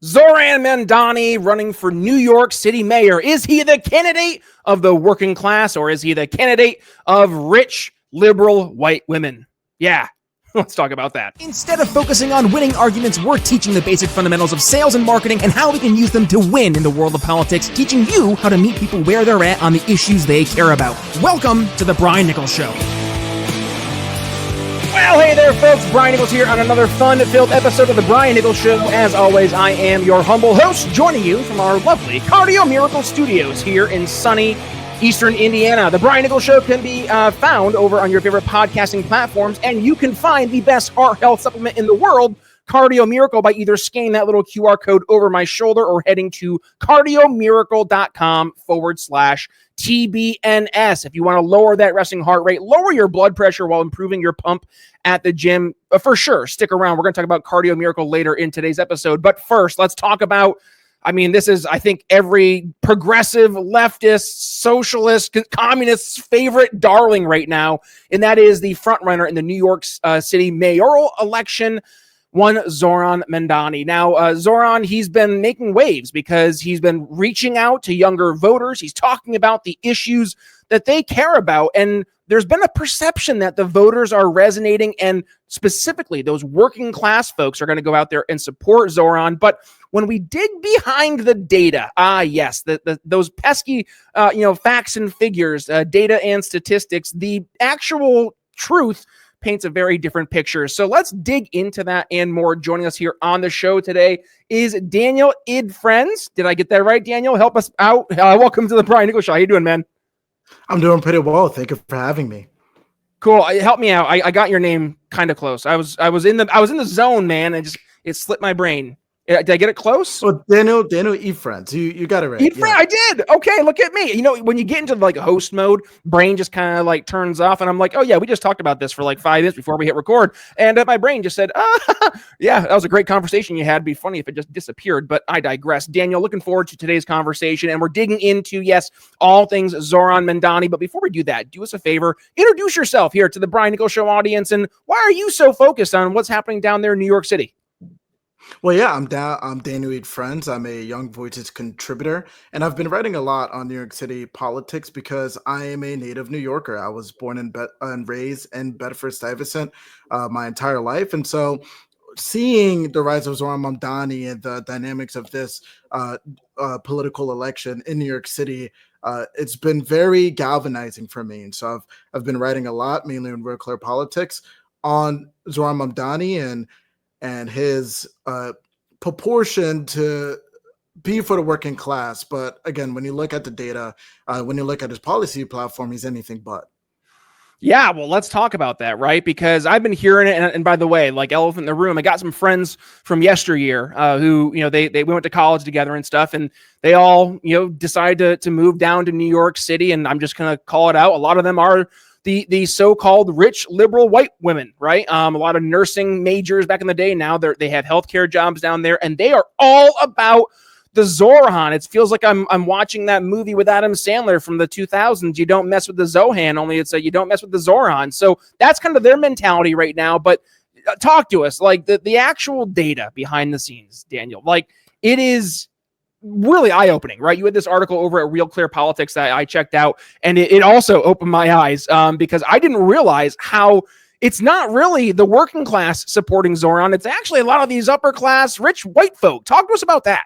Zohran Mamdani running for New York City mayor. Is he the candidate of the working class or is he the candidate of rich, liberal, white women? Yeah, let's talk about that. Instead of focusing on winning arguments, we're teaching the basic fundamentals of sales and marketing and how we can use them to win in the world of politics, teaching you how to meet people where they're at on the issues they care about. Welcome to the Brian Nichols Show. Well, hey there, folks. Brian Nichols here on another fun-filled episode of the Brian Nichols Show. As always, I am your humble host, joining you from our lovely Cardio Miracle Studios here in sunny Eastern Indiana. The Brian Nichols Show can be found over on your favorite podcasting platforms, and you can find the best heart health supplement in the world, Cardio Miracle, by either scanning that little QR code over my shoulder or heading to cardiomiracle.com/TBNS. If you want to lower that resting heart rate, lower your blood pressure while improving your pump at the gym, for sure, stick around. We're going to talk about Cardio Miracle later in today's episode. But first, let's talk about, this is, I think, every progressive, leftist, socialist, communist's favorite darling right now, and that is the frontrunner in the New York City mayoral election, one Zohran Mamdani. Now, Zoran, he's been making waves because he's been reaching out to younger voters. He's talking about the issues that they care about, and there's been a perception that the voters are resonating, and specifically those working class folks are going to go out there and support Zoran. But when we dig behind the data, yes, those pesky, facts and figures, data and statistics, the actual truth paints a very different picture. So let's dig into that and more. Joining us here on the show today is Daniel Friends. Did I get that right, Daniel? Help us out. Welcome to the Brian Nichols Show. How you doing, man? I'm doing pretty well. Thank you for having me. Cool. Help me out. I got your name kind of close. I was in the zone, man, and it slipped my brain. Did I get it close? Well, Daniel Friends. You got it right. Yeah. I did. Okay, look at me. When you get into like a host mode, brain just kind of like turns off, and I'm like, oh yeah, we just talked about this for like 5 minutes before we hit record, and my brain just said, yeah, that was a great conversation you had. It'd be funny if it just disappeared, but I digress. Daniel, looking forward to today's conversation, and we're digging into, yes, all things Zohran Mamdani. But before we do that, do us a favor, introduce yourself here to the Brian Nichols Show audience, and why are you so focused on what's happening down there in New York City? Well, yeah, I'm Daniel Friends. I'm a Young Voices contributor, and I've been writing a lot on New York City politics because I am a native New Yorker. I was born and raised in Bedford-Stuyvesant my entire life, and so seeing the rise of Zohran Mamdani and the dynamics of this political election in New York City, it's been very galvanizing for me. And so I've been writing a lot, mainly in Real Clear Politics, on Zohran Mamdani and his proportion to be for the working class. But again, when you look at the data, when you look at his policy platform, he's anything but. Yeah, well, let's talk about that, right? Because I've been hearing it, and by the way, like elephant in the room, I got some friends from yesteryear who, we went to college together and stuff, and they all, decided to move down to New York City, and I'm just going to call it out. A lot of them are the so-called rich, liberal, white women, right? A lot of nursing majors back in the day. Now they have healthcare jobs down there, and they are all about the Zoran. It feels like I'm watching that movie with Adam Sandler from the 2000s. You don't mess with the Zohan, only it's you don't mess with the Zoran. So that's kind of their mentality right now. But talk to us, like the actual data behind the scenes, Daniel. Like, it is really eye-opening, right? You had this article over at Real Clear Politics that I checked out, and it also opened my eyes because I didn't realize how it's not really the working class supporting Zoran. It's actually a lot of these upper class, rich white folk. Talk to us about that.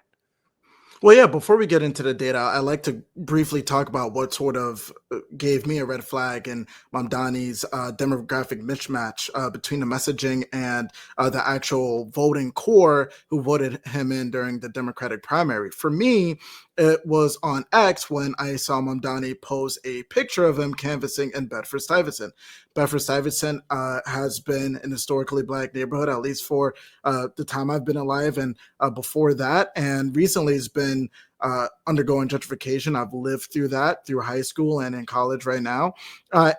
Well, yeah, before we get into the data, I'd like to briefly talk about what sort of gave me a red flag in Mamdani's demographic mismatch between the messaging and the actual voting core who voted him in during the Democratic primary. For me, it was on X when I saw Mamdani post a picture of him canvassing in Bedford-Stuyvesant. Bedford-Stuyvesant has been an historically Black neighborhood, at least for the time I've been alive and before that. And recently it's been undergoing gentrification. I've lived through that through high school and in college right now.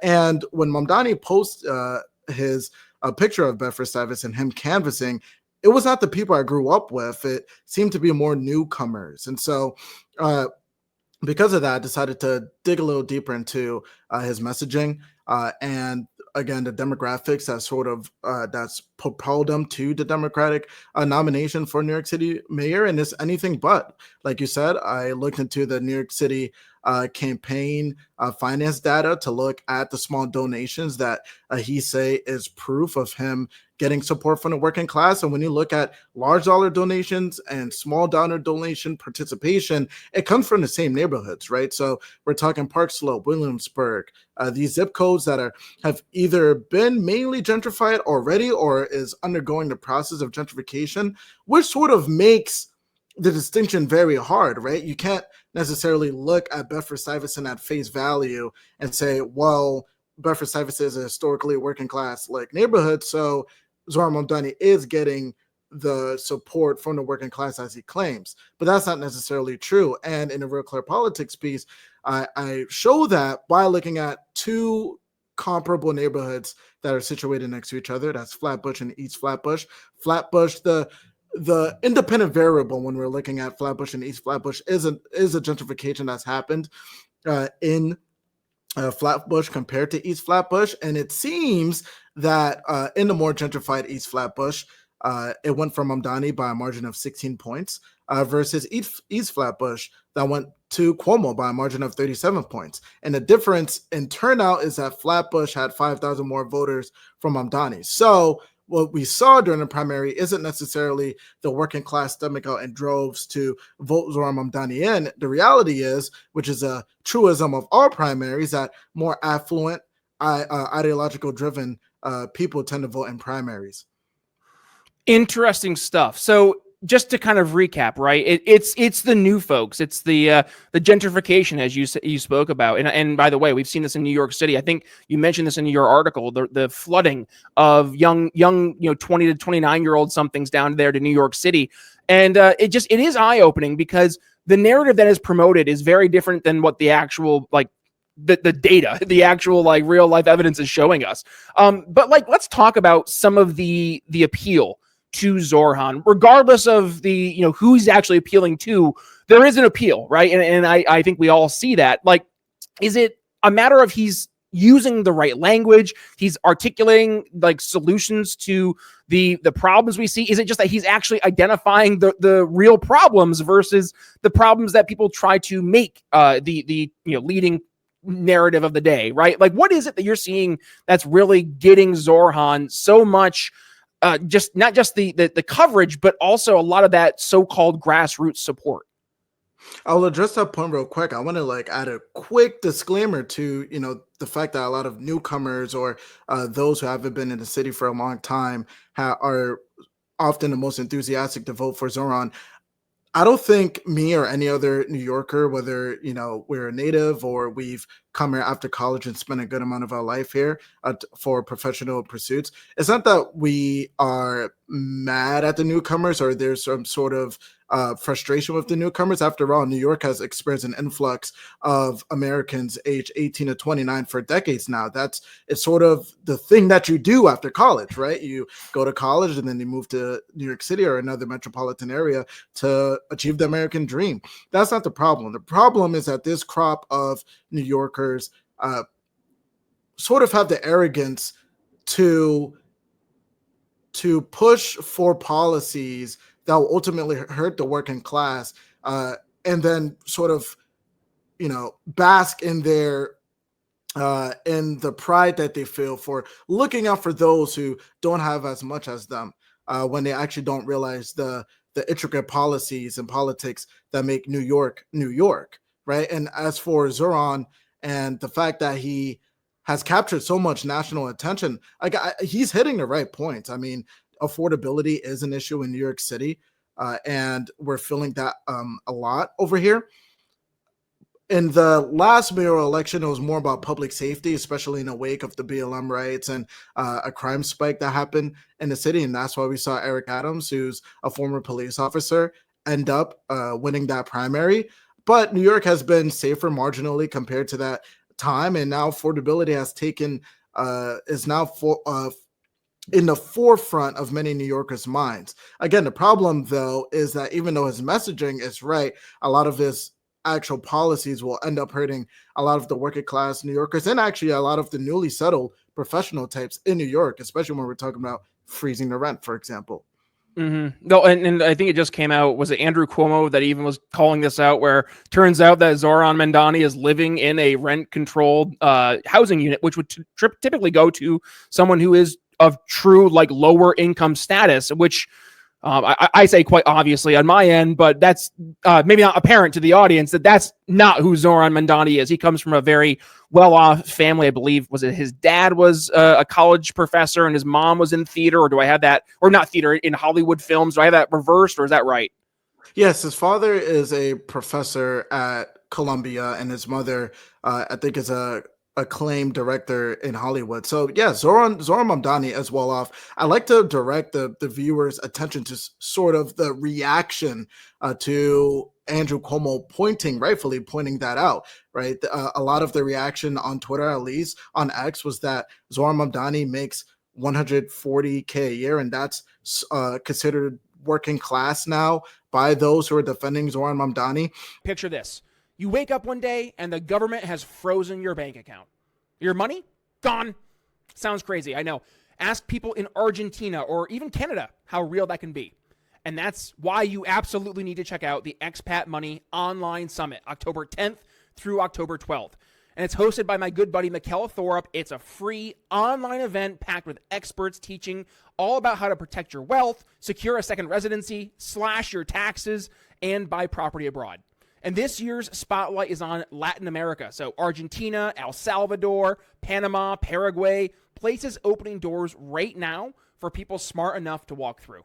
And when Mamdani posts his picture of Bedford-Stuyvesant, him canvassing, it was not the people I grew up with. It seemed to be more newcomers. And so because of that, I decided to dig a little deeper into his messaging. And again, the demographics that sort of that's propelled them to the Democratic nomination for New York City mayor, and it's anything but. Like you said, I looked into the New York City campaign finance data to look at the small donations that he say is proof of him getting support from the working class. And when you look at large dollar donations and small dollar donation participation, it comes from the same neighborhoods, right? So we're talking Park Slope, Williamsburg, these zip codes that have either been mainly gentrified already or is undergoing the process of gentrification, which sort of makes the distinction very hard, right? You can't necessarily look at Bedford-Stuyvesant at face value and say, well, Bedford-Stuyvesant is a historically working class like neighborhood, so Zohran Mamdani is getting the support from the working class as he claims. But that's not necessarily true. And in a Real Clear Politics piece, I show that by looking at two comparable neighborhoods that are situated next to each other. That's Flatbush and East Flatbush. Flatbush, the independent variable when we're looking at Flatbush and East Flatbush is a gentrification that's happened in Flatbush compared to East Flatbush. And it seems that in the more gentrified East Flatbush, it went from Mamdani by a margin of 16 points versus East Flatbush that went to Cuomo by a margin of 37 points. And the difference in turnout is that Flatbush had 5,000 more voters from Mamdani. So what we saw during the primary isn't necessarily the working class stemming out in droves to vote Zoran Mamdani in. The reality is, which is a truism of all primaries, that more affluent, ideological driven people tend to vote in primaries. Interesting stuff. So just to kind of recap, right? It's the new folks. It's the gentrification, as you spoke about. And by the way, we've seen this in New York City. I think you mentioned this in your article. The flooding of young 20 to 29-year-old somethings down there to New York City, and it is eye opening because the narrative that is promoted is very different than what the actual the data, the actual real life evidence is showing us. But let's talk about some of the appeal to Zoran, regardless of the, who he's actually appealing to. There is an appeal, right? And I think we all see that. Is it a matter of he's using the right language? He's articulating solutions to the problems we see? Is it just that he's actually identifying the real problems versus the problems that people try to make the leading narrative of the day, right? What is it that you're seeing that's really getting Zoran so much just not just the coverage, but also a lot of that so-called grassroots support? I'll address that point real quick. I want to add a quick disclaimer to the fact that a lot of newcomers or those who haven't been in the city for a long time are often the most enthusiastic to vote for Zoran. I don't think me or any other New Yorker, whether we're a native or we've come here after college and spent a good amount of our life here for professional pursuits, it's not that we are mad at the newcomers or there's some sort of frustration with the newcomers. After all, New York has experienced an influx of Americans aged 18 to 29 for decades now. It's sort of the thing that you do after college, right? You go to college and then you move to New York City or another metropolitan area to achieve the American dream. That's not the problem. The problem is that this crop of New Yorkers sort of have the arrogance to push for policies that will ultimately hurt the working class, and then sort of, bask in their in the pride that they feel for looking out for those who don't have as much as them, when they actually don't realize the intricate policies and politics that make New York, New York, right? And as for Zoran and the fact that he has captured so much national attention, he's hitting the right points. I mean, affordability is an issue in New York City, and we're feeling that a lot over here. In the last mayoral election, it was more about public safety, especially in the wake of the BLM riots and a crime spike that happened in the city. And that's why we saw Eric Adams, who's a former police officer, end up winning that primary. But New York has been safer marginally compared to that time. And now affordability has is now in the forefront of many New Yorkers' minds. Again, the problem, though, is that even though his messaging is right, a lot of his actual policies will end up hurting a lot of the working class New Yorkers and actually a lot of the newly settled professional types in New York, especially when we're talking about freezing the rent, for example. Mm-hmm. No, and I think it just came out. Was it Andrew Cuomo that even was calling this out? Where turns out that Zoran Mamdani is living in a rent-controlled housing unit, which would typically go to someone who is of true like lower income status, which I say quite obviously on my end, but that's maybe not apparent to the audience that that's not who Zoran Mamdani is. He comes from a very well-off family. I believe, was it his dad was a college professor and his mom was in theater, or do I have that, or not theater, in Hollywood films? Do I have that reversed, or is that right? Yes, his father is a professor at Columbia, and his mother, I think, is a acclaimed director in Hollywood. So yeah, Zoran Mamdani as well off. I like to direct the viewers' attention to sort of the reaction to Andrew Cuomo rightfully pointing that out. Right, a lot of the reaction on Twitter, at least on X, was that Zoran Mamdani makes $140K a year, and that's considered working class now by those who are defending Zoran Mamdani. Picture this. You wake up one day and the government has frozen your bank account. Your money? Gone. Sounds crazy, I know. Ask people in Argentina or even Canada how real that can be. And that's why you absolutely need to check out the Expat Money Online Summit, October 10th through October 12th. And it's hosted by my good buddy, Michaela Thorup. It's a free online event packed with experts teaching all about how to protect your wealth, secure a second residency, slash your taxes, and buy property abroad. And this year's spotlight is on Latin America. So Argentina, El Salvador, Panama, Paraguay, places opening doors right now for people smart enough to walk through.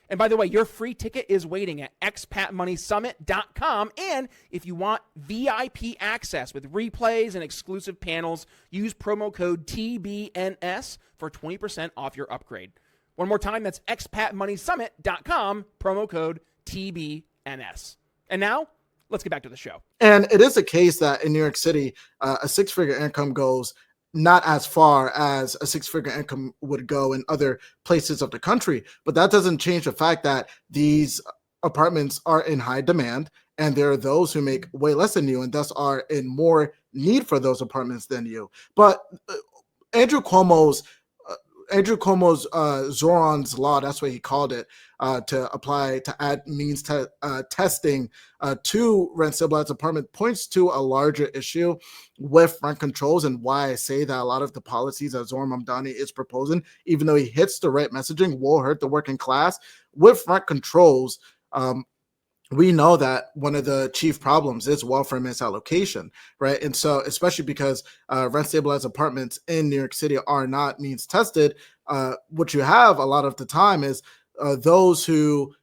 And by the way, your free ticket is waiting at expatmoneysummit.com. And if you want VIP access with replays and exclusive panels, use promo code TBNS for 20% off your upgrade. One more time, that's expatmoneysummit.com, promo code TBNS. And now, let's get back to the show. And it is a case that in New York City, a six-figure income goes not as far as a six-figure income would go in other places of the country. But that doesn't change the fact that these apartments are in high demand, and there are those who make way less than you and thus are in more need for those apartments than you. But Andrew Cuomo's Zoran's law, that's what he called it, to apply to add means to testing to rent stabilized apartment, points to a larger issue with rent controls, and why I say that a lot of the policies that Zoran Mamdani is proposing, even though he hits the right messaging, will hurt the working class. With rent controls, we know that one of the chief problems is welfare misallocation, right? And so, especially because rent stabilized apartments in New York City are not means tested, what you have a lot of the time is those who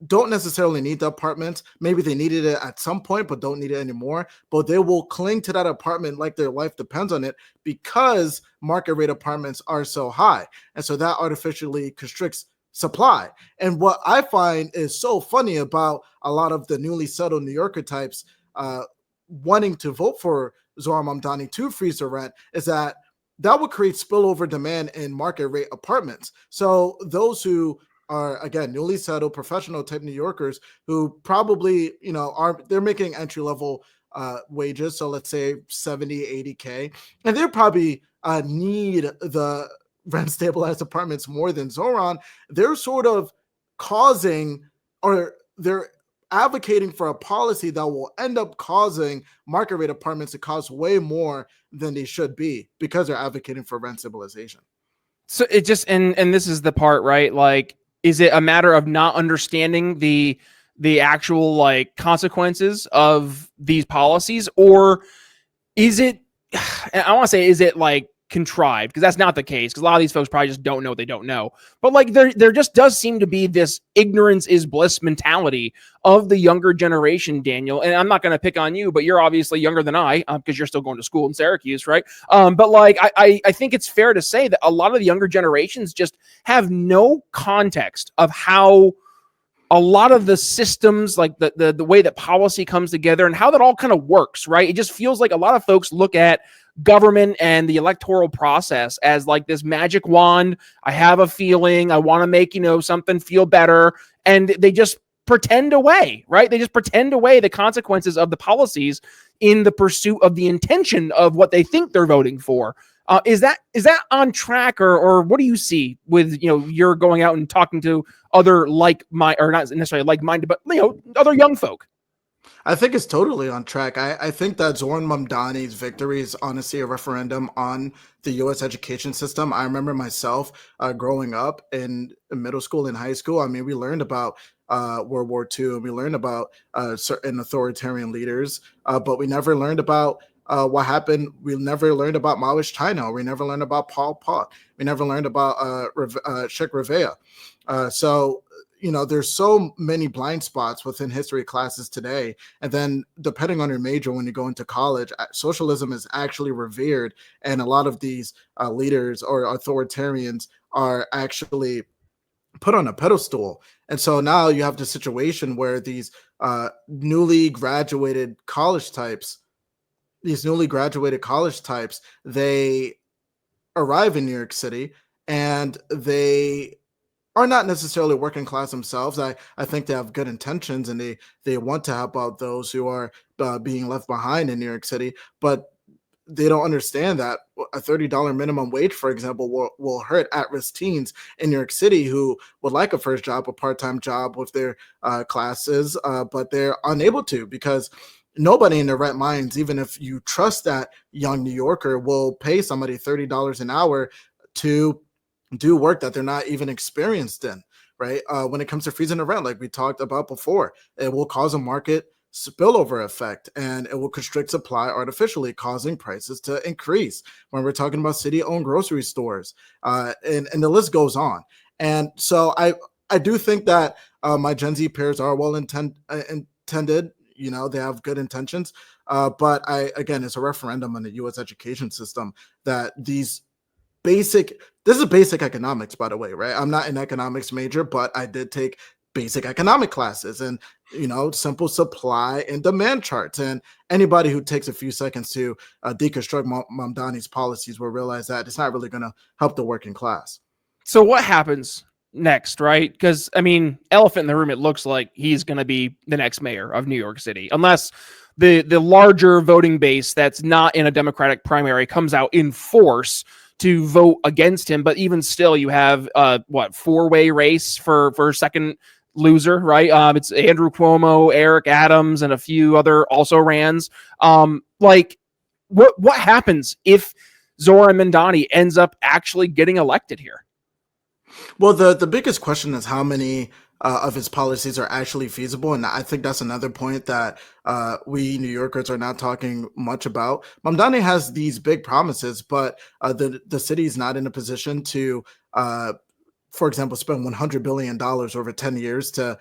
don't necessarily need the apartment. Maybe they needed it at some point, but don't need it anymore. But they will cling to that apartment like their life depends on it because market rate apartments are so high. And so that artificially constricts supply. And what I find is so funny about a lot of the newly settled New Yorker types wanting to vote for Zoran Mamdani to freeze the rent is that would create spillover demand in market rate apartments. So those who are, again, newly settled professional type New Yorkers who probably, they're making entry level wages. So let's say 70, 80K, and they're probably need the rent stabilized apartments more than Zoran. They're sort of causing, or they're advocating for a policy that will end up causing market rate apartments to cost way more than they should be because they're advocating for rent stabilization. So it just, and this is the part, right? Like, is it a matter of not understanding the actual like consequences of these policies, or is it, I want to say, is it like contrived? Because that's not the case, because a lot of these folks probably just don't know what they don't know. But like there just does seem to be this ignorance is bliss mentality of the younger generation, Daniel. And I'm not going to pick on you, but you're obviously younger than I, because you're still going to school in Syracuse, right? But like I think it's fair to say that a lot of the younger generations just have no context of how a lot of the systems, like the way that policy comes together and how that all kind of works, right? It just feels like a lot of folks look at government and the electoral process as like this magic wand. I have a feeling, I want to make, something feel better. And they just pretend away, right? They just pretend away the consequences of the policies in the pursuit of the intention of what they think they're voting for. Is that on track, or what do you see with, you're going out and talking to other or not necessarily like-minded, but other young folk? I think it's totally on track. I think that Zoran Mamdani's victory is honestly a referendum on the U.S. education system. I remember myself growing up in middle school and high school. I mean, we learned about World War II, and we learned about certain authoritarian leaders, but we never learned about what happened. We never learned about Maoist China. We never learned about Pol Pot. We never learned about Che Guevara. So there's so many blind spots within history classes today. And then depending on your major, when you go into college, socialism is actually revered. And a lot of these leaders or authoritarians are actually put on a pedestal. And so now you have the situation where these newly graduated college types, they arrive in New York City, and they are not necessarily working class themselves. I think they have good intentions, and they want to help out those who are being left behind in New York City, but they don't understand that a $30 minimum wage, for example, will hurt at-risk teens in New York City who would like a first job, a part-time job with their classes, but they're unable to, because nobody in their right minds, even if you trust that young New Yorker, will pay somebody $30 an hour to do work that they're not even experienced in, right? When it comes to freezing the rent, like we talked about before, it will cause a market spillover effect, and it will constrict supply artificially, causing prices to increase when we're talking about city-owned grocery stores, and the list goes on. And so I do think that my Gen Z peers are well intended. They have good intentions, but again, it's a referendum on the U.S. education system that this is basic economics, by the way, right? I'm not an economics major, but I did take basic economic classes and, simple supply and demand charts. And anybody who takes a few seconds to deconstruct Mamdani's policies will realize that it's not really going to help the working class. So what happens next, right? Because, elephant in the room, it looks like he's going to be the next mayor of New York City, unless the larger voting base that's not in a Democratic primary comes out in force to vote against him. But even still, you have four-way race for second loser, right? It's Andrew Cuomo, Eric Adams, and a few other also rans. What happens if Zohran Mamdani ends up actually getting elected here? Well, the biggest question is how many of his policies are actually feasible, and I think that's another point that we New Yorkers are not talking much about. Mamdani has these big promises, but the city is not in a position to, for example, spend $100 billion over 10 years to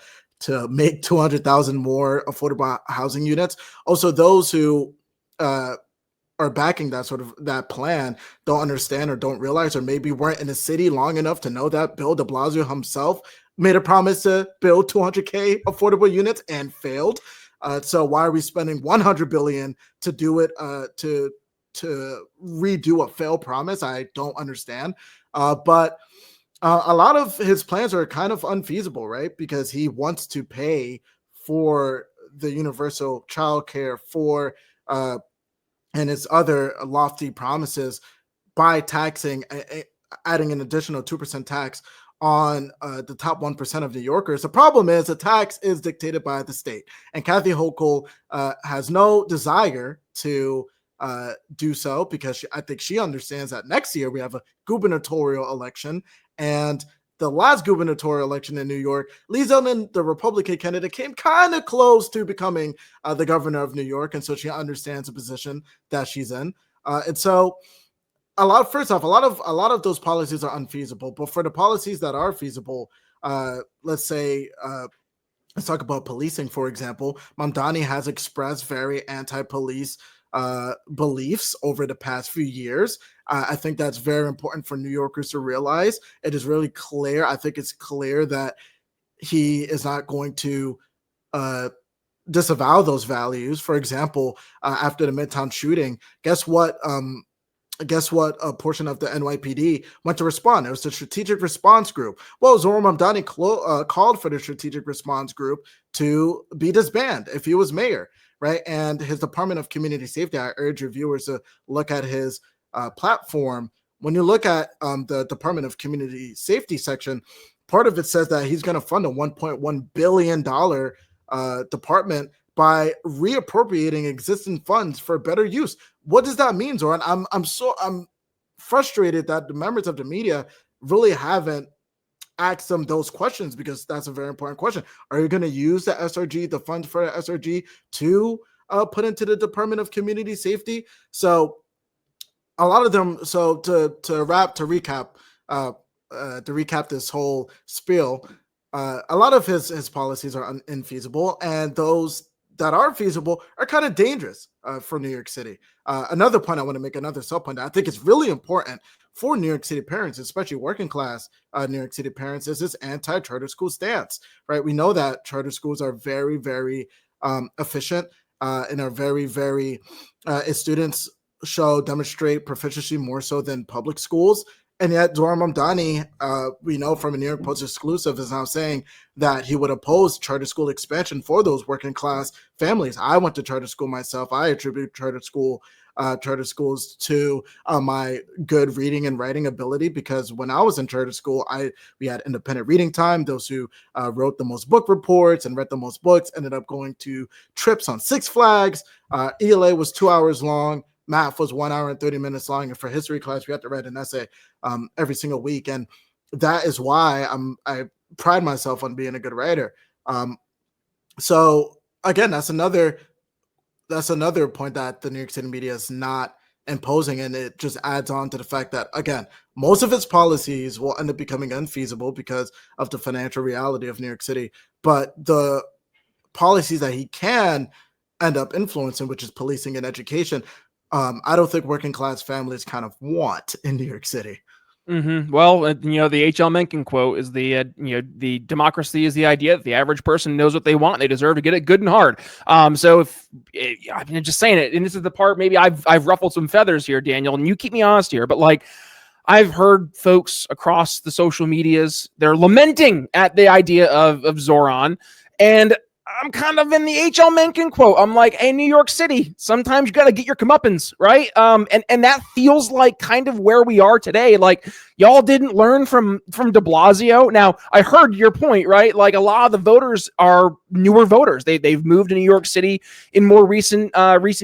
make 200,000 more affordable housing units. Also, those who are backing that plan don't understand or don't realize, or maybe weren't in the city long enough to know that Bill de Blasio himself made a promise to build 200K affordable units and failed. So why are we spending $100 billion to do it, to redo a failed promise? I don't understand. But a lot of his plans are kind of unfeasible, right? Because he wants to pay for the universal child care and its other lofty promises by taxing, adding an additional 2% tax on the top 1% of New Yorkers. The problem is the tax is dictated by the state, and Kathy Hochul has no desire to do so, because I think she understands that next year we have a gubernatorial election, and the last gubernatorial election in New York, Lee Zeldin, the Republican candidate, came kind of close to becoming the governor of New York, and so she understands the position that she's in. And so, a lot of those policies are unfeasible. But for the policies that are feasible, let's talk about policing, for example. Mamdani has expressed very anti-police beliefs over the past few years. I think that's very important for New Yorkers to realize. It is really clear. I think it's clear that he is not going to disavow those values. For example, after the Midtown shooting, guess what? guess what? A portion of the NYPD went to respond. It was the Strategic Response Group. Well, Zohran Mamdani called for the Strategic Response Group to be disbanded if he was mayor, right? And his Department of Community Safety, I urge your viewers to look at his platform. When you look at the Department of Community Safety section, part of it says that he's going to fund a $1.1 billion department by reappropriating existing funds for better use. What does that mean, Zoran? I'm frustrated that the members of the media really haven't asked them those questions, because that's a very important question. Are you going to use the SRG, the funds for the SRG, to put into the Department of Community Safety? So a lot of them. So to recap this whole spiel, a lot of his policies are infeasible, and those that are feasible are kind of dangerous for New York City. Another point I want to make, another sub point that I think is really important for New York City parents, especially working class New York City parents, is this anti-charter school stance, right? We know that charter schools are very, very efficient and are very, very, as students demonstrate proficiency more so than public schools. And yet Zohran Mamdani, we know from a New York Post exclusive, is now saying that he would oppose charter school expansion for those working class families. I went to charter school myself. I attribute charter schools to my good reading and writing ability, because when I was in charter school, we had independent reading time. Those who wrote the most book reports and read the most books ended up going to trips on Six Flags. ELA was 2 hours long. Math was 1 hour and 30 minutes long. And for history class, we had to write an essay every single week. And that is why I pride myself on being a good writer. So again, that's another point that the New York City media is not imposing. And it just adds on to the fact that, again, most of its policies will end up becoming unfeasible because of the financial reality of New York City. But the policies that he can end up influencing, which is policing and education, I don't think working class families kind of want in New York City. Mm-hmm. Well, the H.L. Mencken quote is the democracy is the idea that the average person knows what they want. They deserve to get it good and hard. So I'm just saying it, and this is the part maybe I've ruffled some feathers here, Daniel, and you keep me honest here, but like, I've heard folks across the social medias, they're lamenting at the idea of Zoran, and I'm kind of in the H.L. Mencken quote. I'm like, hey, New York City, sometimes you got to get your comeuppance, right? And that feels like kind of where we are today. Like, y'all didn't learn from de Blasio. Now, I heard your point, right? Like, a lot of the voters are newer voters. They've moved to New York City in more recent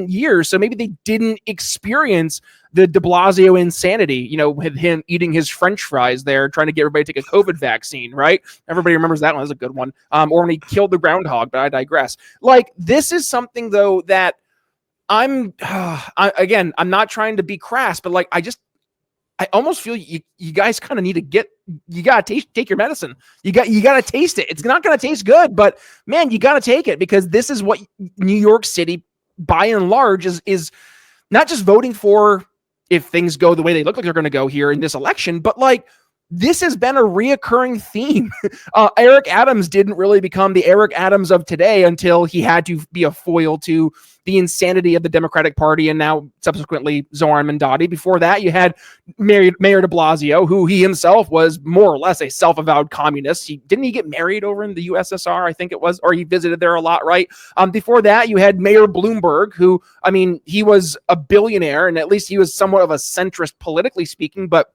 years, so maybe they didn't experience the de Blasio insanity, with him eating his French fries there, trying to get everybody to take a COVID vaccine, right? Everybody remembers that one. That's a good one. Or when he killed the groundhog, but I digress. Like, this is something, though, that I'm not trying to be crass, but like, I almost feel you guys kind of need to you got to take your medicine. You got to taste it. It's not going to taste good, but man, you got to take it, because this is what New York City, by and large, is not just voting for if things go the way they look like they're going to go here in this election, but like, this has been a reoccurring theme. Eric Adams didn't really become the Eric Adams of today until he had to be a foil to the insanity of the Democratic Party, and now subsequently Zoran Mamdani. Before that, you had Mayor de Blasio, who he himself was more or less a self-avowed communist. Didn't he get married over in the USSR, I think it was, or he visited there a lot, right? Before that, you had Mayor Bloomberg, who, I mean, he was a billionaire, and at least he was somewhat of a centrist politically speaking, but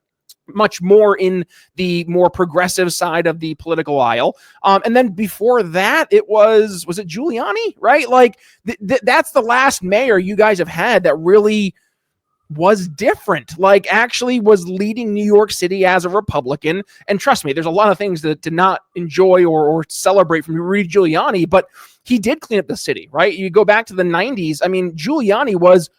much more in the more progressive side of the political aisle. And then before that, was it Giuliani, right? Like that's the last mayor you guys have had that really was different, like actually was leading New York City as a Republican. And trust me, there's a lot of things to not enjoy or celebrate from Rudy Giuliani, but he did clean up the city, right? You go back to the 90s. I mean, Giuliani was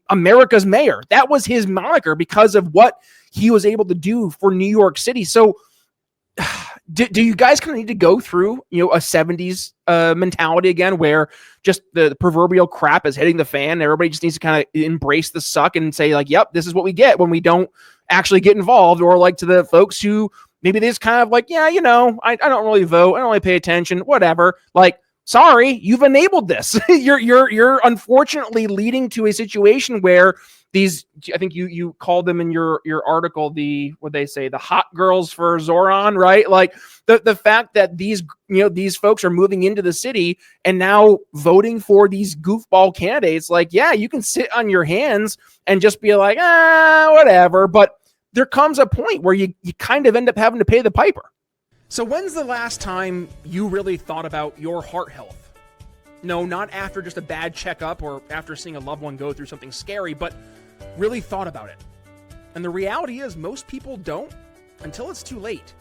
America's mayor. That was his moniker because of what he was able to do for New York City. So do you guys kind of need to go through, a 70s mentality again, where just the proverbial crap is hitting the fan? Everybody just needs to kind of embrace the suck and say like, yep, this is what we get when we don't actually get involved. Or like to the folks who maybe they just kind of like, yeah, I don't really vote. I don't really pay attention, whatever. Like, sorry, you've enabled this. You're unfortunately leading to a situation where these, I think you called them in your article, what they say, the hot girls for Zoran, right? Like the fact that these folks are moving into the city and now voting for these goofball candidates. Like, yeah, you can sit on your hands and just be like, whatever. But there comes a point where you kind of end up having to pay the piper. So when's the last time you really thought about your heart health? No, not after just a bad checkup or after seeing a loved one go through something scary, but really thought about it. And the reality is most people don't until it's too late.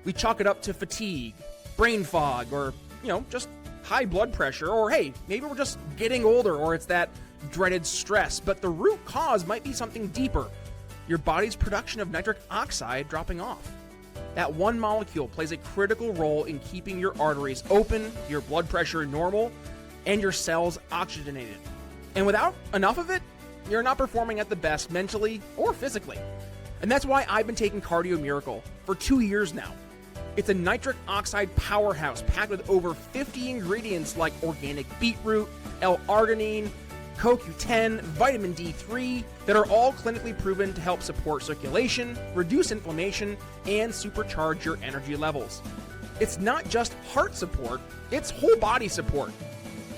We chalk it up to fatigue, brain fog, or, just high blood pressure, or hey, maybe we're just getting older, or it's that dreaded stress. But the root cause might be something deeper. Your body's production of nitric oxide dropping off. That one molecule plays a critical role in keeping your arteries open, your blood pressure normal, and your cells oxygenated. And without enough of it, you're not performing at the best mentally or physically. And that's why I've been taking Cardio Miracle for 2 years now. It's a nitric oxide powerhouse packed with over 50 ingredients like organic beetroot, L-arginine, CoQ10, vitamin D3 that are all clinically proven to help support circulation, reduce inflammation, and supercharge your energy levels. It's not just heart support, it's whole body support.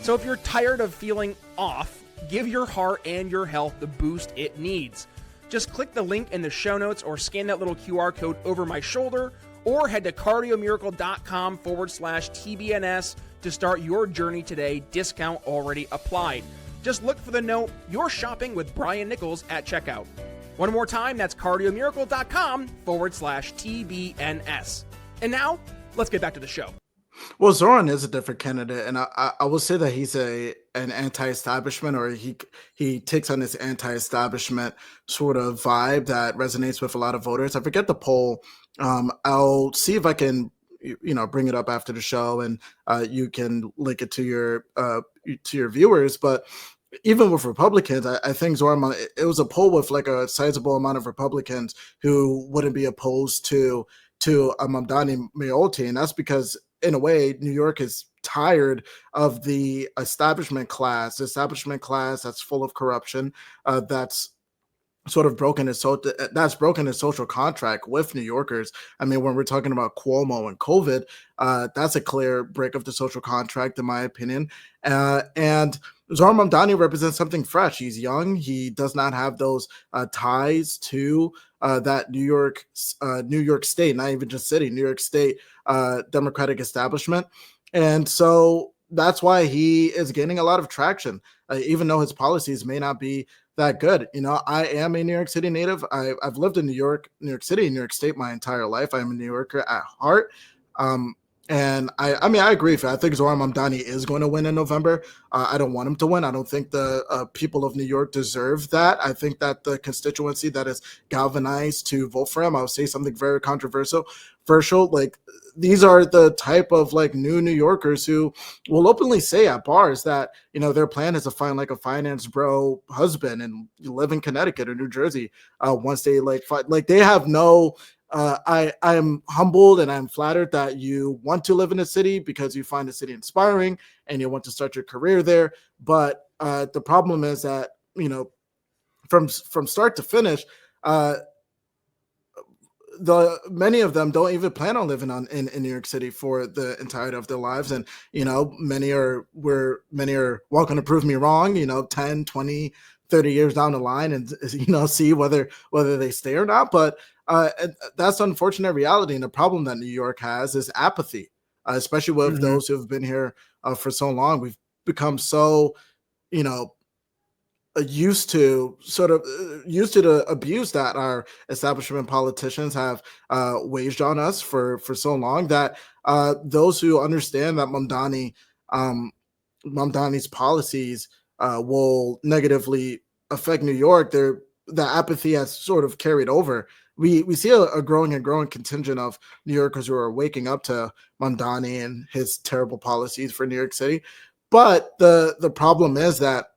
So if you're tired of feeling off, give your heart and your health the boost it needs. Just click the link in the show notes or scan that little QR code over my shoulder or head to cardiomiracle.com/TBNS to start your journey today. Discount already applied. Just look for the note, "You're shopping with Brian Nichols" at checkout. One more time, that's cardiomiracle.com/TBNS. And now, let's get back to the show. Well, Zoran is a different candidate, and I will say that he's an anti-establishment, or he takes on this anti-establishment sort of vibe that resonates with a lot of voters. I forget the poll. I'll see if I can bring it up after the show, and you can link it to your viewers. But even with Republicans, I think Zoran, it was a poll with like a sizable amount of Republicans who wouldn't be opposed to Mamdani Mayoralty, and that's because in a way New York is tired of the establishment class that's full of corruption, that's sort of broken his social contract with New Yorkers. I mean, when we're talking about Cuomo and COVID, that's a clear break of the social contract, in my opinion. And Zoran Mamdani represents something fresh. He's young. He does not have those ties to that New York State, not even just city, New York State Democratic establishment. And so that's why he is gaining a lot of traction, even though his policies may not be that good. I am a New York City native. I've lived in New York City, New York State my entire life. I'm a New Yorker at heart. And I mean, I agree with you. I think Zoran Mamdani is going to win in November. I don't want him to win. I don't think the people of New York deserve that. I think that the constituency that is galvanized to vote for him, I would say something very controversial. Like, these are the type of like new New Yorkers who will openly say at bars that, their plan is to find like a finance bro husband and live in Connecticut or New Jersey once they they have no. I am humbled and I'm flattered that you want to live in a city because you find the city inspiring and you want to start your career there. But the problem is that, from start to finish, many of them don't even plan on living in New York City for the entirety of their lives. And, many are welcome to prove me wrong, 10, 20, 30 years down the line and, see whether they stay or not. But that's unfortunate reality. And the problem that New York has is apathy, especially with those who have been here for so long. We've become so, used to the abuse that our establishment politicians have waged on us for so long that those who understand that Mamdani's policies will negatively affect New York, the apathy has sort of carried over. We see a growing contingent of New Yorkers who are waking up to Mamdani and his terrible policies for New York City. But the problem is that,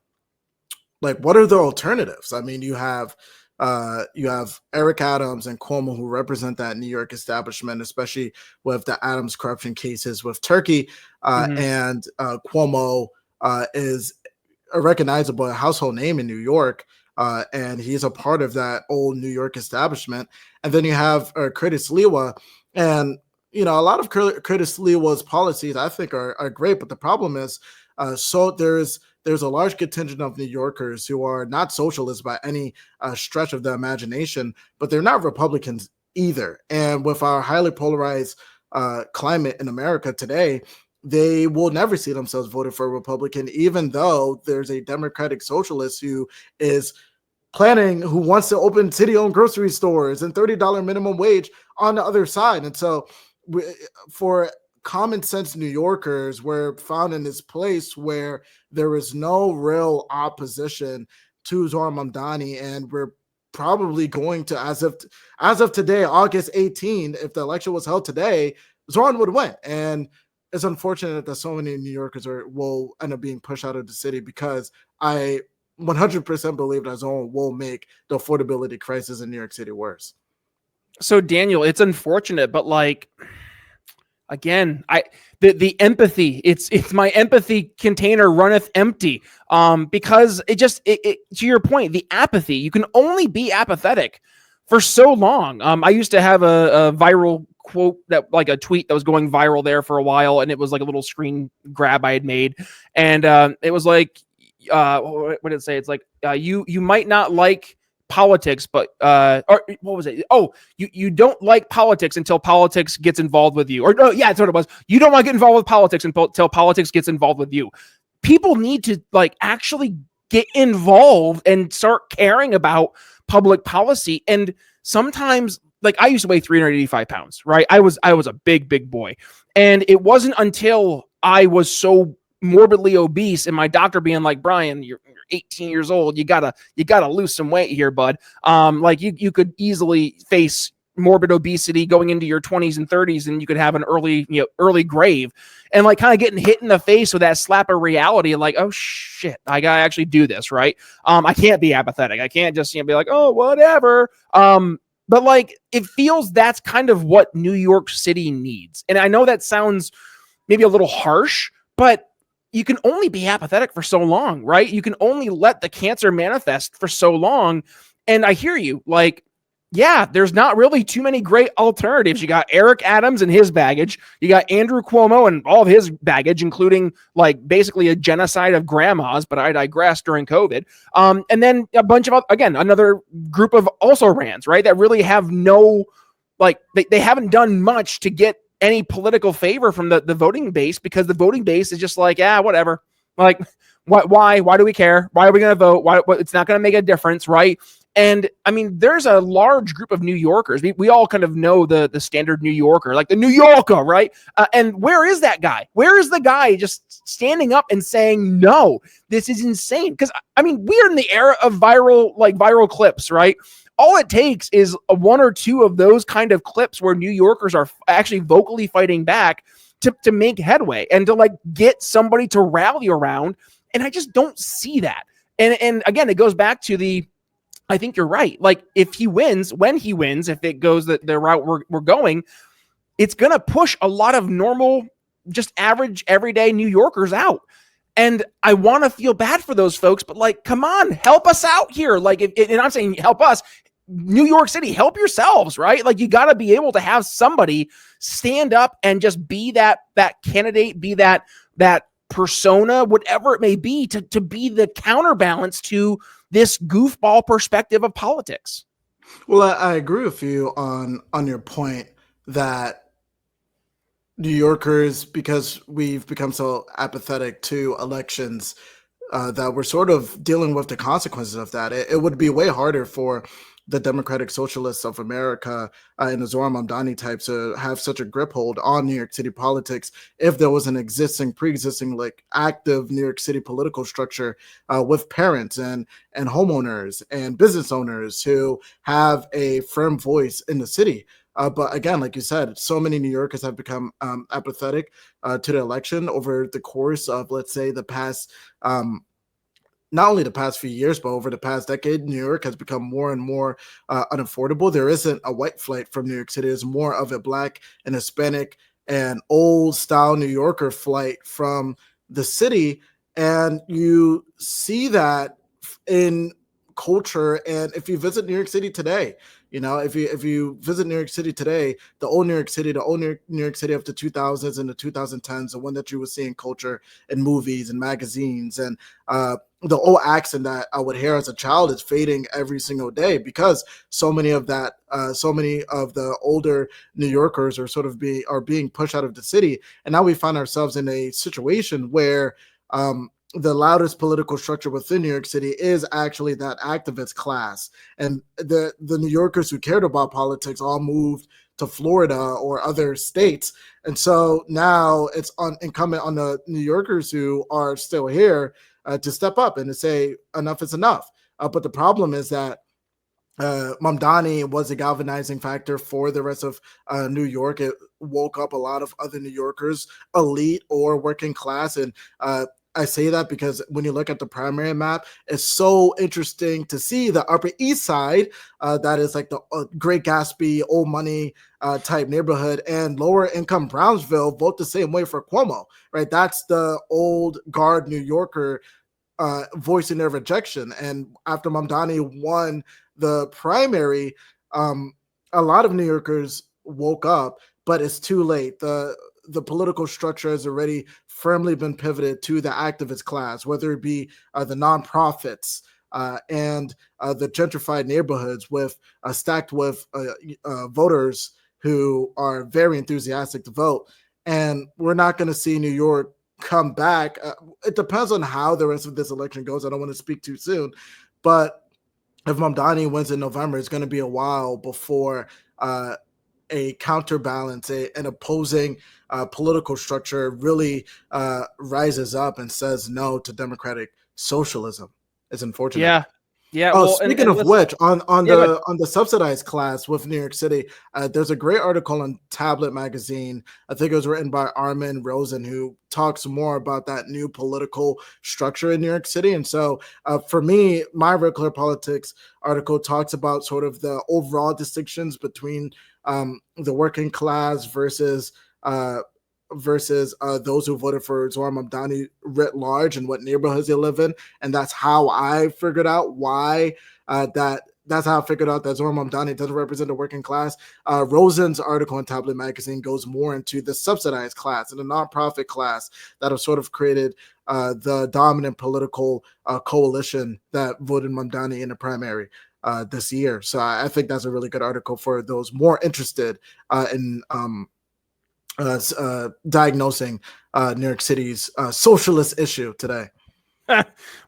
like, what are the alternatives? I mean, you have Eric Adams and Cuomo who represent that New York establishment, especially with the Adams corruption cases with Turkey. And Cuomo is a recognizable household name in New York. and he's a part of that old New York establishment. And then you have Curtis Lewa, and a lot of Curtis Lewa's policies I think are great, but the problem is, so there's a large contingent of New Yorkers who are not socialists by any stretch of the imagination, but they're not Republicans either. And with our highly polarized climate in America today, they will never see themselves voting for a Republican, even though there's a Democratic socialist who wants to open city-owned grocery stores and $30 minimum wage on the other side. And so for common sense New Yorkers, we're found in this place where there is no real opposition to Zohran Mamdani, and we're probably going to, as of today, August 18, if the election was held today, Zoran would win. And it's unfortunate that so many New Yorkers will end up being pushed out of the city, because I 100% believe that Zoran will make the affordability crisis in New York City worse. So Daniel, it's unfortunate, but again, the empathy, it's my empathy container runneth empty. Because it to your point, the apathy, you can only be apathetic for so long. I used to have a viral quote, that like a tweet that was going viral there for a while, and it was like a little screen grab I had made, and it was like, what did it say? It's like, you might not like politics, but or what was it? Oh, you don't like politics until politics gets involved with you. Or no, yeah, that's what it was. You don't want to get involved with politics until politics gets involved with you. People need to actually get involved and start caring about public policy. And sometimes, I used to weigh 385 pounds, right? I was a big boy. And it wasn't until I was so morbidly obese and my doctor being like, Brian, you're 18 years old, you gotta lose some weight here, bud. You could easily face morbid obesity going into your 20s and 30s, and you could have an early grave. And kind of getting hit in the face with that slap of reality, oh shit, I gotta actually do this, right? I can't be apathetic. I can't just be like, oh, whatever. But it feels that's kind of what New York City needs. And I know that sounds maybe a little harsh, but you can only be apathetic for so long, right? You can only let the cancer manifest for so long. And I hear you, yeah, there's not really too many great alternatives. You got Eric Adams and his baggage. You got Andrew Cuomo and all of his baggage, including basically a genocide of grandmas, but I digress, during COVID. And then a bunch of, another group of also rans, right? That really have no, they haven't done much to get any political favor from the voting base, because the voting base is just whatever. Why do we care? Why are we going to vote? Why? It's not going to make a difference, right? And I mean, there's a large group of New Yorkers. We all kind of know the standard New Yorker, like the New Yorker, right? And where is that guy? Where is the guy just standing up and saying, no, this is insane? Because I mean, we're in the era of viral clips, right? All it takes is one or two of those kind of clips where New Yorkers are actually vocally fighting back to make headway and to get somebody to rally around. And I just don't see that. And again, it goes back to I think you're right. If he wins, when he wins, if it goes the route we're going, it's going to push a lot of normal, just average, everyday New Yorkers out. And I want to feel bad for those folks, but come on, help us out here. And I'm saying help us, New York City, help yourselves, right? You got to be able to have somebody stand up and just be that candidate, be that persona, whatever it may be, to be the counterbalance to this goofball perspective of politics. Well, I agree with you on your point that New Yorkers, because we've become so apathetic to elections, that we're sort of dealing with the consequences of that. It would be way harder for the Democratic Socialists of America and the Zohran Mamdani types to have such a grip hold on New York City politics if there was an pre-existing active New York City political structure with parents and homeowners and business owners who have a firm voice in the city. But again, like you said, so many New Yorkers have become apathetic to the election over the course of, let's say, the past not only the past few years, but over the past decade. New York has become more and more unaffordable. There isn't a white flight from New York City. There's more of a Black and Hispanic and old style New Yorker flight from the city. And you see that in culture. And if you visit New York City today, if you visit New York City today, the old New York City, New York City of the 2000s and the 2010s, the one that you would see in culture and movies and magazines, and the old accent that I would hear as a child is fading every single day, because so many of the older New Yorkers are being pushed out of the city. And now we find ourselves in a situation where the loudest political structure within New York City is actually that activist class. And the New Yorkers who cared about politics all moved to Florida or other states. And so now it's incumbent on the New Yorkers who are still here to step up and to say enough is enough. But the problem is that Mamdani was a galvanizing factor for the rest of New York. It woke up a lot of other New Yorkers, elite or working class. And I say that because when you look at the primary map, it's so interesting to see the Upper East Side, that is like the Great Gatsby, old money type neighborhood, and lower income Brownsville vote the same way for Cuomo, right? That's the old guard New Yorker voicing their rejection. And after Mamdani won the primary, a lot of New Yorkers woke up, but it's too late. The political structure has already firmly been pivoted to the activist class, whether it be the nonprofits and the gentrified neighborhoods stacked with voters who are very enthusiastic to vote. And we're not going to see New York come back. It depends on how the rest of this election goes. I don't want to speak too soon, but if Mamdani wins in November, it's going to be a while before a counterbalance, an opposing political structure really rises up and says no to democratic socialism. It's unfortunate. Yeah. Oh, Well, speaking of which, on the subsidized class with New York City, there's a great article in Tablet magazine. I think it was written by Armin Rosen, who talks more about that new political structure in New York City. And so for me, my Regular Politics article talks about sort of the overall distinctions between the working class versus those who voted for Zohran Mamdani writ large and what neighborhoods they live in. And that's how I figured out why that's how I figured out that Zoran Mamdani doesn't represent the working class. Rosen's article in Tablet magazine goes more into the subsidized class and the nonprofit class that have sort of created the dominant political coalition that voted Mamdani in the primary this year. So I think that's a really good article for those more interested in diagnosing New York City's socialist issue today.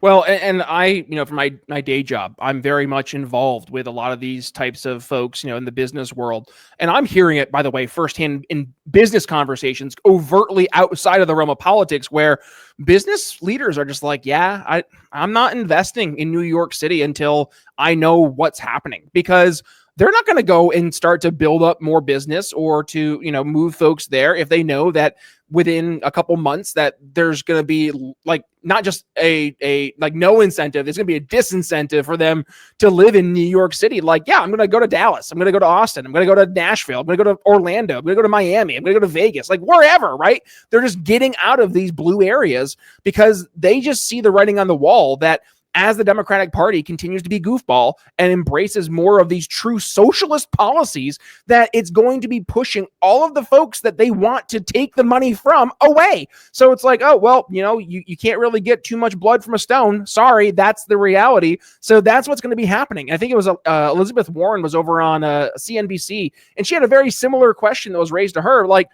Well, and I, for my day job, I'm very much involved with a lot of these types of folks, in the business world. And I'm hearing it, by the way, firsthand in business conversations, overtly outside of the realm of politics, where business leaders are just like, yeah, I'm not investing in New York City until I know what's happening, because they're not going to go and start to build up more business or to, move folks there if they know that within a couple months that there's going to be like not just a no incentive, there's going to be a disincentive for them to live in New York City. Like, yeah, I'm going to go to Dallas. I'm going to go to Austin. I'm going to go to Nashville. I'm going to go to Orlando. I'm going to go to Miami. I'm going to go to Vegas, like wherever, right? They're just getting out of these blue areas because they just see the writing on the wall that as the Democratic Party continues to be goofball and embraces more of these true socialist policies, that it's going to be pushing all of the folks that they want to take the money from away. So it's like, oh, well, you can't really get too much blood from a stone. Sorry, that's the reality. So that's what's going to be happening. I think it was Elizabeth Warren was over on CNBC, and she had a very similar question that was raised to her. Like,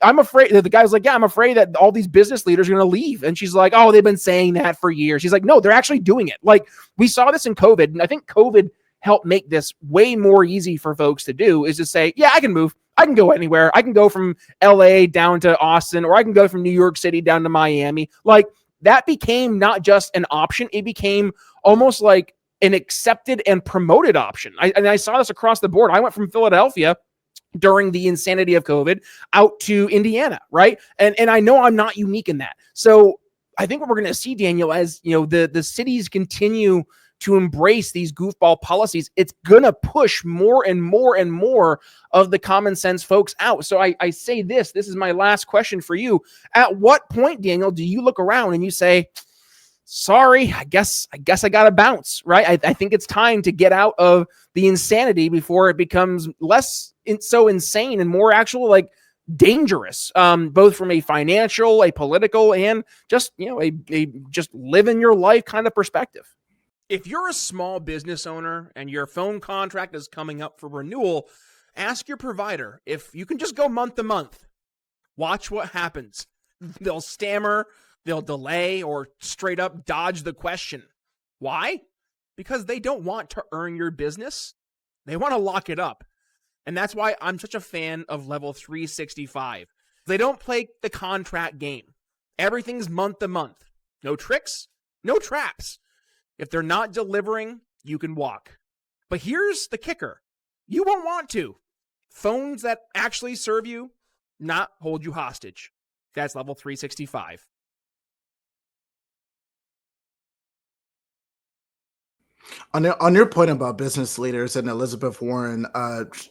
I'm afraid that the guy's like, yeah, I'm afraid that all these business leaders are going to leave. And she's like, oh, they've been saying that for years. She's like, no, they're actually doing it. Like, we saw this in COVID. And I think COVID helped make this way more easy for folks to do, is to say, yeah, I can move. I can go anywhere. I can go from LA down to Austin, or I can go from New York City down to Miami. Like, that became not just an option. It became almost like an accepted and promoted option. I saw this across the board. I went from Philadelphia during the insanity of COVID out to Indiana, right? And I know I'm not unique in that. So I think what we're going to see, Daniel, as the cities continue to embrace these goofball policies, it's going to push more and more and more of the common sense folks out. So I say this is my last question for you. At what point, Daniel, do you look around and you say, sorry, I guess I got to bounce, right? I think it's time to get out of the insanity before it becomes less so insane and more actual, like, dangerous, both from a financial, a political, and just, a just living your life kind of perspective. If you're a small business owner and your phone contract is coming up for renewal, ask your provider if you can just go month to month. Watch what happens. They'll stammer, they'll delay, or straight up dodge the question. Why? Because they don't want to earn your business. They want to lock it up. And that's why I'm such a fan of Level 365. They don't play the contract game. Everything's month to month. No tricks, no traps. If they're not delivering, you can walk. But here's the kicker. You won't want to. Phones that actually serve you, not hold you hostage. That's Level 365. On your point about business leaders and Elizabeth Warren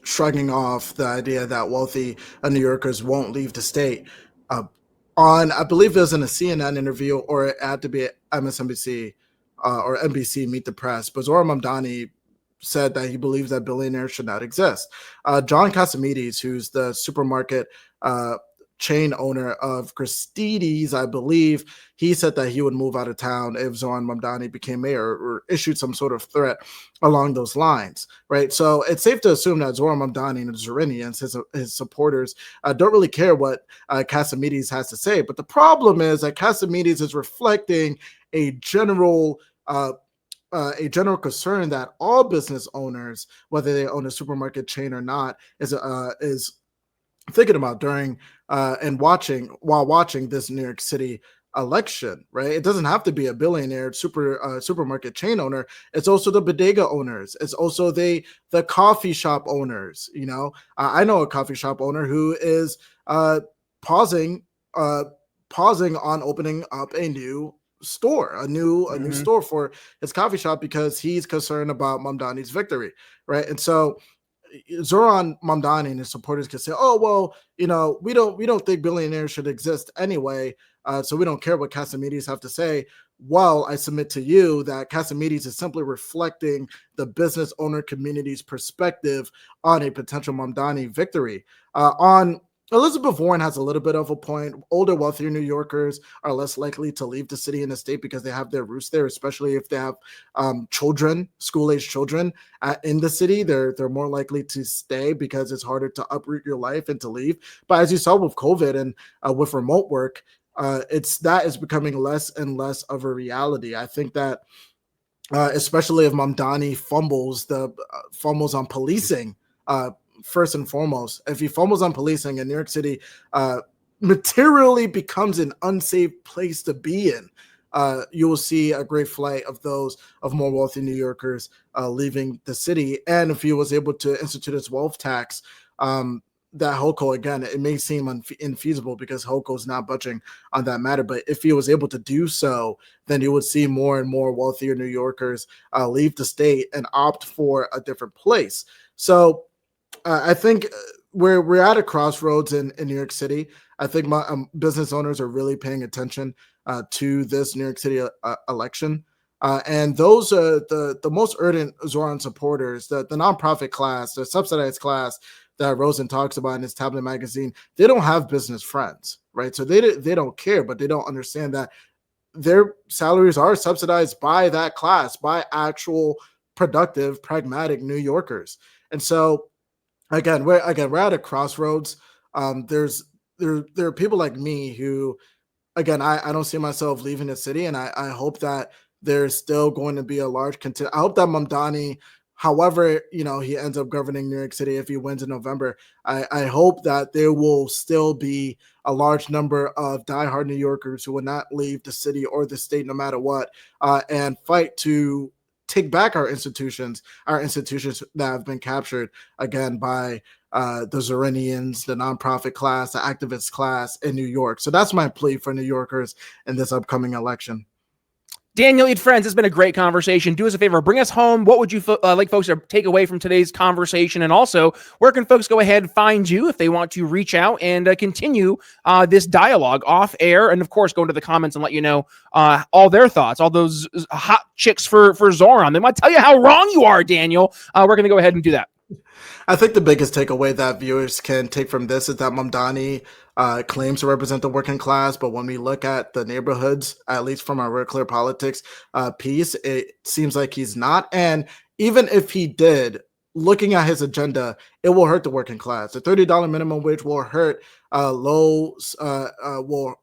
shrugging off the idea that wealthy New Yorkers won't leave the state, I believe it was in a CNN interview, or it had to be at MSNBC or NBC Meet the Press, but Zohran Mamdani said that he believes that billionaires should not exist. John Casamides, who's the supermarket chain owner of Christie's, I believe, he said that he would move out of town if Zohran Mamdani became mayor, or issued some sort of threat along those lines, right? So it's safe to assume that Zohran Mamdani and the Zoranians, his supporters, don't really care what Casamides has to say. But the problem is that Casamides is reflecting a general concern that all business owners, whether they own a supermarket chain or not, is thinking about during while watching this New York City election, right? It doesn't have to be a billionaire supermarket chain owner. It's also the bodega owners. It's also the coffee shop owners. I know a coffee shop owner who is pausing on opening up a new store, a new store for his coffee shop, because he's concerned about Mamdani's victory, right? And so Zoran Mamdani and his supporters can say, "Oh, well, we don't think billionaires should exist anyway, so we don't care what Casamides have to say." Well, I submit to you that Casamides is simply reflecting the business owner community's perspective on a potential Mamdani victory. On Elizabeth Warren has a little bit of a point. Older, wealthier New Yorkers are less likely to leave the city and the state because they have their roots there, especially if they have children, school-age children in the city. They're more likely to stay because it's harder to uproot your life and to leave. But as you saw with COVID and with remote work, that is becoming less and less of a reality. I think that especially if Mamdani fumbles on policing, first and foremost, if he fumbles on policing and New York City materially becomes an unsafe place to be in, you will see a great flight of more wealthy New Yorkers leaving the city. And if he was able to institute his wealth tax, that HOCO, again, it may seem infeasible because HOCO is not budging on that matter. But if he was able to do so, then you would see more and more wealthier New Yorkers leave the state and opt for a different place. So I think we're at a crossroads in New York City. I think business owners are really paying attention to this New York City election. And those are the most ardent Zoran supporters, the nonprofit class, the subsidized class that Rosen talks about in his tablet magazine. They don't have business friends, right? So they don't care, but they don't understand that their salaries are subsidized by that class, by actual productive, pragmatic New Yorkers. And so Again, we're at a crossroads. There are people like me who, again, I don't see myself leaving the city, and I hope that there's still going to be a large contingent. I hope that Mamdani, however, he ends up governing New York City, if he wins in November, I hope that there will still be a large number of diehard New Yorkers who will not leave the city or the state no matter what, and fight to take back our institutions that have been captured again by the Zoranians, the nonprofit class, the activist class in New York. So that's my plea for New Yorkers in this upcoming election. Daniel, eat friends. It's been a great conversation. Do us a favor, bring us home. What would you like folks to take away from today's conversation? And also, where can folks go ahead and find you if they want to reach out and continue this dialogue off air? And of course, go into the comments and let you know all their thoughts, all those hot chicks for Zoran. They might tell you how wrong you are, Daniel. We're going to go ahead and do that. I think the biggest takeaway that viewers can take from this is that Mamdani claims to represent the working class, but when we look at the neighborhoods, at least from our Real Clear Politics piece, it seems like he's not. And even if he did, looking at his agenda, it will hurt the working class. The $30 minimum wage will hurt will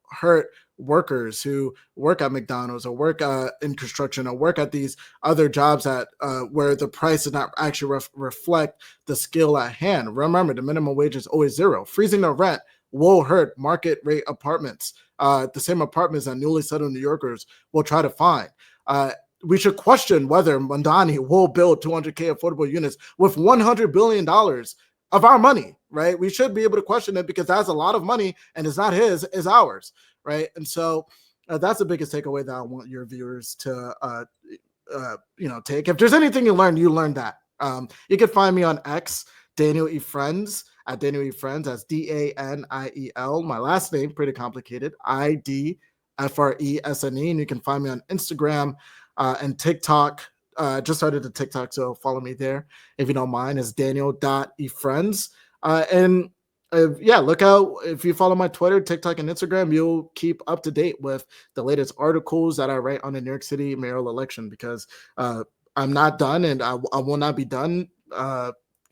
hurt workers who work at McDonald's or work in construction or work at these other jobs that where the price does not actually reflect the skill at hand. Remember, the minimum wage is always zero. Freezing the rent will hurt market rate apartments, the same apartments that newly settled New Yorkers will try to find. We should question whether Mamdani will build 200K affordable units with $100 billion of our money, right? We should be able to question it because that's a lot of money and it's not his, it's ours. Right. And so that's the biggest takeaway that I want your viewers to, take. If there's anything you learned that. You can find me on X, Daniel E. Friends, at Daniel E. Friends. That's DANIEL. My last name, pretty complicated, IDFRESNE. And you can find me on Instagram and TikTok. Just started the TikTok, so follow me there if you don't mind. It's Daniel.efriends. Look out. If you follow my Twitter, TikTok, and Instagram, you'll keep up to date with the latest articles that I write on the New York City mayoral election because I'm not done and I will not be done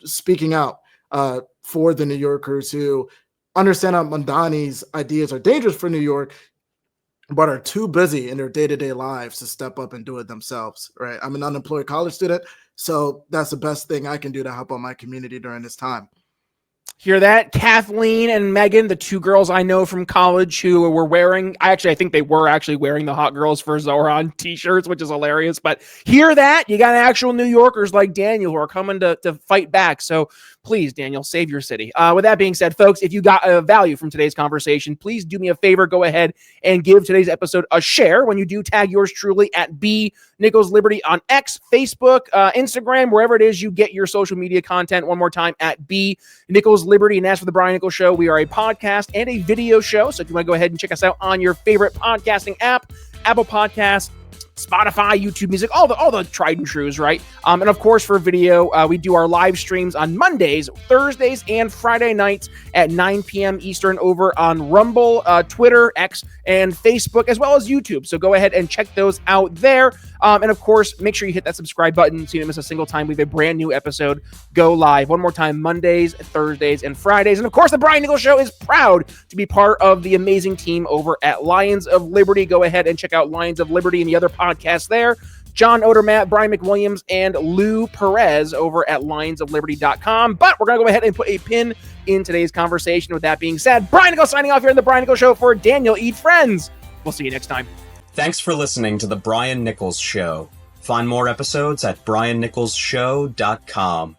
speaking out for the New Yorkers who understand that Mamdani's ideas are dangerous for New York, but are too busy in their day-to-day lives to step up and do it themselves, right? I'm an unemployed college student, so that's the best thing I can do to help out my community during this time. Hear that? Kathleen and Megan, the two girls I know from college who were wearing, I think they were actually wearing the Hot Girls for Zoran t-shirts, which is hilarious. But hear that? You got actual New Yorkers like Daniel who are coming to fight back. So please, Daniel, save your city. With that being said, folks, if you got value from today's conversation, please do me a favor. Go ahead and give today's episode a share. When you do, tag yours truly at B Nichols Liberty on X, Facebook, Instagram, wherever it is you get your social media content. One more time, at B Nichols Liberty. And as for the Brian Nichols Show, we are a podcast and a video show. So if you want to go ahead and check us out on your favorite podcasting app, Apple Podcasts, Spotify, YouTube Music, all the tried and trues, right? And of course, for video, we do our live streams on Mondays, Thursdays, and Friday nights at 9 p.m. Eastern over on Rumble, Twitter, X, and Facebook, as well as YouTube. So go ahead and check those out there. And of course, make sure you hit that subscribe button so you don't miss a single time we have a brand new episode go live. One more time, Mondays, Thursdays, and Fridays. And of course, the Brian Nichols Show is proud to be part of the amazing team over at Lions of Liberty. Go ahead and check out Lions of Liberty and the other podcasts there. John Odermatt, Brian McWilliams, and Lou Perez over at lionsofliberty.com. But we're going to go ahead and put a pin in today's conversation. With that being said, Brian Nichols signing off here in the Brian Nichols Show for Daniel Eat Friends. We'll see you next time. Thanks for listening to The Brian Nichols Show. Find more episodes at briannicholsshow.com.